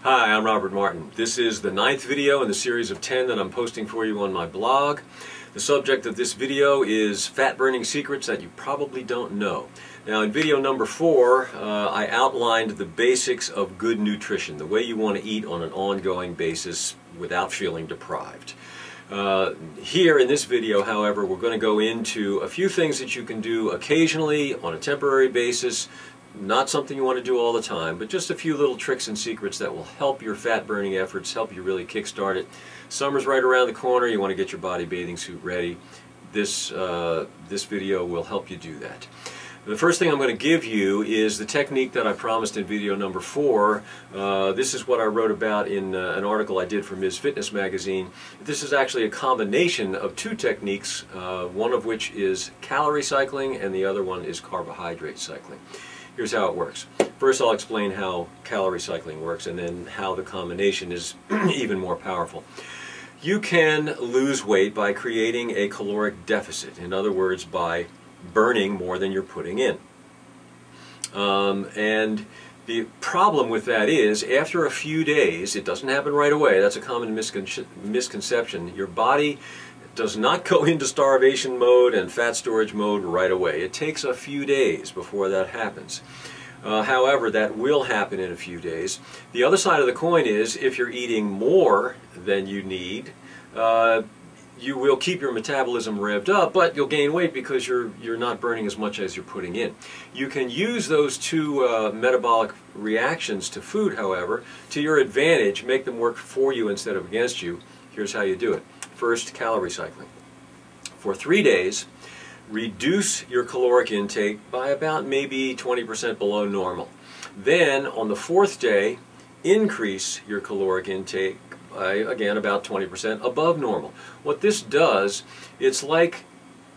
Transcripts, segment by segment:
Hi, I'm Robert Martin. This is the 9th video in the series of 10 that I'm posting for you on my blog. The subject of this video is fat-burning secrets that you probably don't know. Now, in video number 4, I outlined the basics of good nutrition, the way you want to eat on an ongoing basis without feeling deprived. Here in this video, however, we're going to go into a few things that you can do occasionally on a temporary basis. Not something you want to do all the time, but just a few little tricks and secrets that will help your fat-burning efforts, help you really kickstart it. Summer's right around the corner. You want to get your body bathing suit ready. This video will help you do that. The first thing I'm going to give you is the technique that I promised in video number 4. This is what I wrote about in an article I did for Ms. Fitness magazine. This is actually a combination of two techniques, one of which is calorie cycling and the other one is carbohydrate cycling. Here's how it works. First, I'll explain how calorie cycling works and then how the combination is even more powerful. You can lose weight by creating a caloric deficit. In other words, by burning more than you're putting in. And the problem with that is, after a few days, it doesn't happen right away. That's a common misconception. Your body does not go into starvation mode and fat storage mode right away. It takes a few days before that happens. However, that will happen in a few days. The other side of the coin is, if you're eating more than you need, you will keep your metabolism revved up, but you'll gain weight because you're not burning as much as you're putting in. You can use those two metabolic reactions to food, however, to your advantage, make them work for you instead of against you. Here's how you do it. First, calorie cycling. For 3 days, reduce your caloric intake by about maybe 20% below normal. Then, on the 4th day, increase your caloric intake by, again, about 20% above normal. What this does, it's like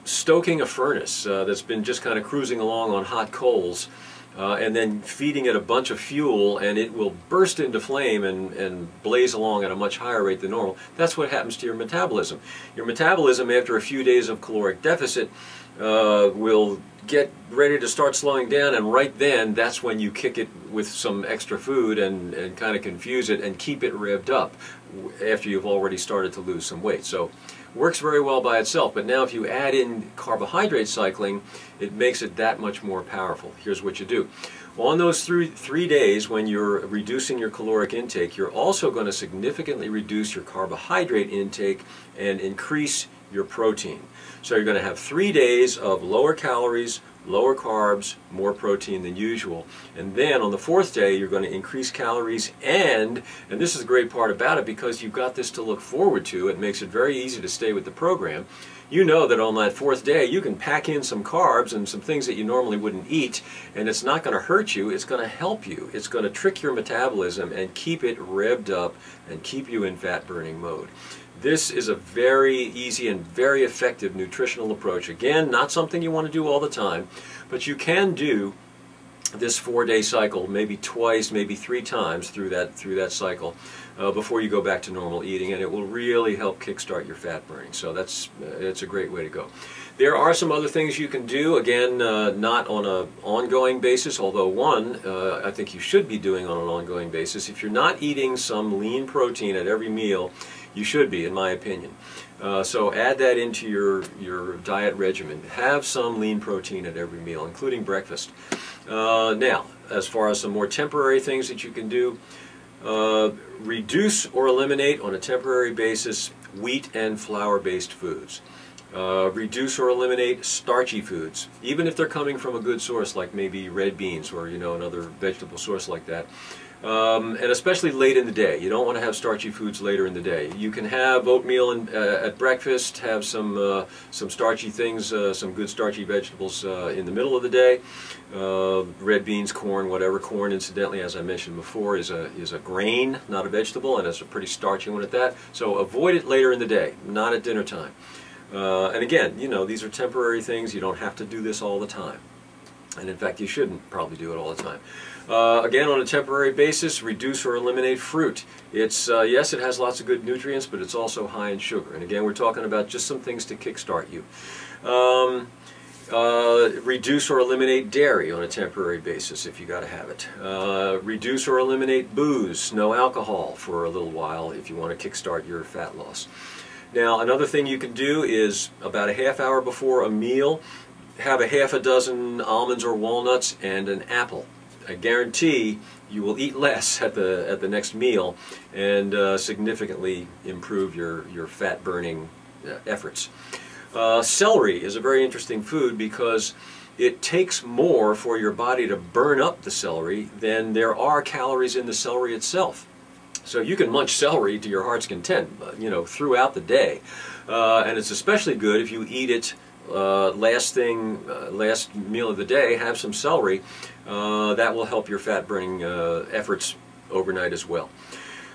stoking a furnace that's been just kind of cruising along on hot coals, and then feeding it a bunch of fuel, and it will burst into flame and blaze along at a much higher rate than normal. That's what happens to your metabolism. Your metabolism, after a few days of caloric deficit, will get ready to start slowing down, and right then, that's when you kick it with some extra food and kind of confuse it and keep it revved up after you've already started to lose some weight. So, works very well by itself, but now if you add in carbohydrate cycling, it makes it that much more powerful. Here's what you do. On those 3 days when you're reducing your caloric intake, you're also going to significantly reduce your carbohydrate intake and increase your protein. So you're going to have 3 days of lower calories, lower carbs, more protein than usual. And then on the 4th day, you're going to increase calories and this is the great part about it, because you've got this to look forward to, it makes it very easy to stay with the program. You know that on that 4th day, you can pack in some carbs and some things that you normally wouldn't eat, and it's not going to hurt you, it's going to help you. It's going to trick your metabolism and keep it revved up and keep you in fat-burning mode. This is a very easy and very effective nutritional approach. Again, not something you want to do all the time, but you can do this 4-day cycle maybe twice, maybe 3 times through that cycle before you go back to normal eating, and it will really help kickstart your fat burning. So it's a great way to go. There are some other things you can do, again, not on an ongoing basis, although one I think you should be doing on an ongoing basis. If you're not eating some lean protein at every meal, you should be, in my opinion. So add that into your diet regimen. Have some lean protein at every meal, including breakfast. Now, as far as some more temporary things that you can do, reduce or eliminate on a temporary basis wheat and flour-based foods. Reduce or eliminate starchy foods, even if they're coming from a good source like maybe red beans or another vegetable source like that. And especially late in the day. You don't want to have starchy foods later in the day. You can have oatmeal at breakfast, have some starchy things, some good starchy vegetables in the middle of the day. Red beans, corn, whatever. Corn, incidentally, as I mentioned before, is a grain, not a vegetable, and it's a pretty starchy one at that. So avoid it later in the day, not at dinner time. And again, these are temporary things. You don't have to do this all the time. And in fact, you shouldn't probably do it all the time. Again, on a temporary basis, reduce or eliminate fruit. It's yes, it has lots of good nutrients, but it's also high in sugar. And again, we're talking about just some things to kickstart you. Reduce or eliminate dairy on a temporary basis if you got to have it. Reduce or eliminate booze, no alcohol for a little while if you want to kickstart your fat loss. Now, another thing you can do is about a half hour before a meal, have a half a dozen almonds or walnuts and an apple. I guarantee you will eat less at the next meal and significantly improve your fat burning efforts. Celery is a very interesting food because it takes more for your body to burn up the celery than there are calories in the celery itself. So you can munch celery to your heart's content, you know, throughout the day, and it's especially good if you eat it last meal of the day. Have some celery. That will help your fat burning efforts overnight as well.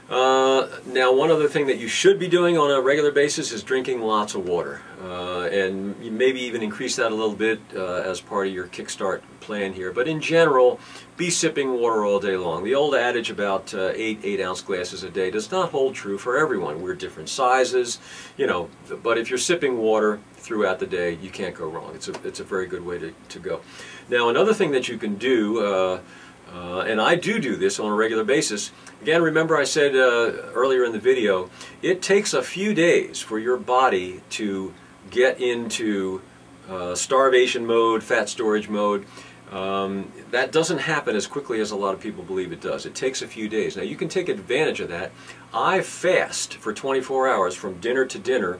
Now, one other thing that you should be doing on a regular basis is drinking lots of water, and maybe even increase that a little bit as part of your kickstart plan here. But in general, be sipping water all day long. The old adage about 8-ounce glasses a day does not hold true for everyone. We're different sizes, you know, but if you're sipping water throughout the day, you can't go wrong. It's a very good way to go. Now, another thing that you can do, and I do this on a regular basis. Again, remember I said earlier in the video, it takes a few days for your body to get into starvation mode, fat storage mode. That doesn't happen as quickly as a lot of people believe it does. It takes a few days. Now, you can take advantage of that. I fast for 24 hours from dinner to dinner,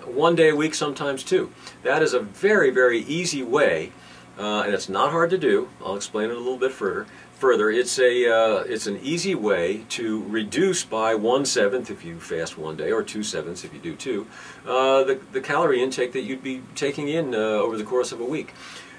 one day a week, sometimes two. That is a very, very easy way. And it's not hard to do. I'll explain it a little bit further. It's an easy way to reduce by 1/7 if you fast one day, or 2/7 if you do two, the calorie intake that you'd be taking in over the course of a week.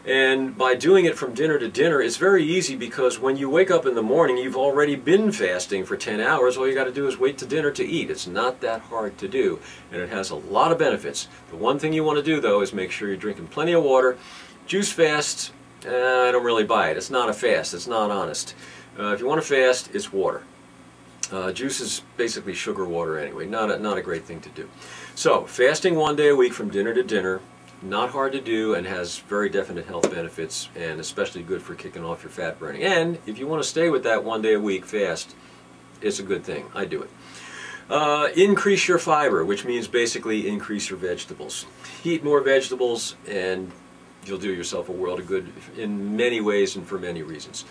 And by doing it from dinner to dinner, it's very easy because when you wake up in the morning, you've already been fasting for 10 hours. All you got to do is wait to dinner to eat. It's not that hard to do, and it has a lot of benefits. The one thing you want to do, though, is make sure you're drinking plenty of water. Juice fast, I don't really buy it. It's not a fast. It's not honest. If you want to fast, it's water. Juice is basically sugar water anyway. Not a great thing to do. So, fasting one day a week from dinner to dinner, not hard to do and has very definite health benefits, and especially good for kicking off your fat burning. And if you want to stay with that one day a week fast, it's a good thing. I do it. Increase your fiber, which means basically increase your vegetables. Eat more vegetables and you'll do yourself a world of good in many ways and for many reasons.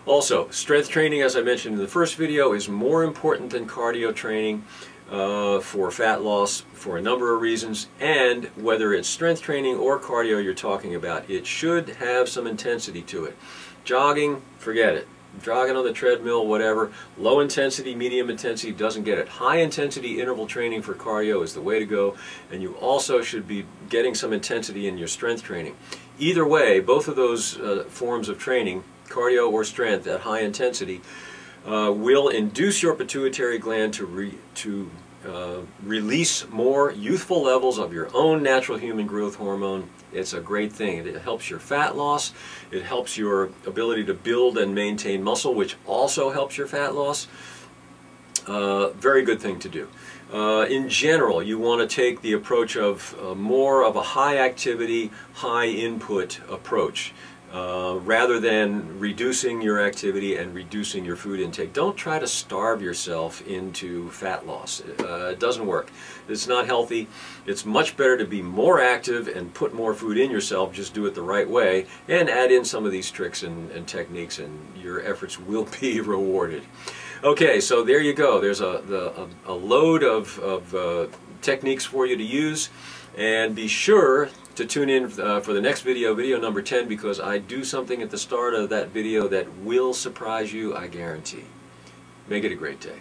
Also, strength training, as I mentioned in the first video, is more important than cardio training for fat loss for a number of reasons. And whether it's strength training or cardio you're talking about, it should have some intensity to it. Jogging, forget it. Jogging on the treadmill, whatever. Low intensity, medium intensity, doesn't get it. High intensity interval training for cardio is the way to go, and you also should be getting some intensity in your strength training. Either way, both of those forms of training, cardio or strength at high intensity, will induce your pituitary gland to release more youthful levels of your own natural human growth hormone. It's a great thing. It helps your fat loss. It helps your ability to build and maintain muscle, which also helps your fat loss. Very good thing to do. In general, you want to take the approach of more of a high activity, high input approach. Rather than reducing your activity and reducing your food intake. Don't try to starve yourself into fat loss. It doesn't work. It's not healthy. It's much better to be more active and put more food in yourself. Just do it the right way and add in some of these tricks and techniques, and your efforts will be rewarded. Okay, so there you go. There's a load of techniques for you to use, and be sure to tune in for the next video, video number 10, because I do something at the start of that video that will surprise you, I guarantee. Make it a great day.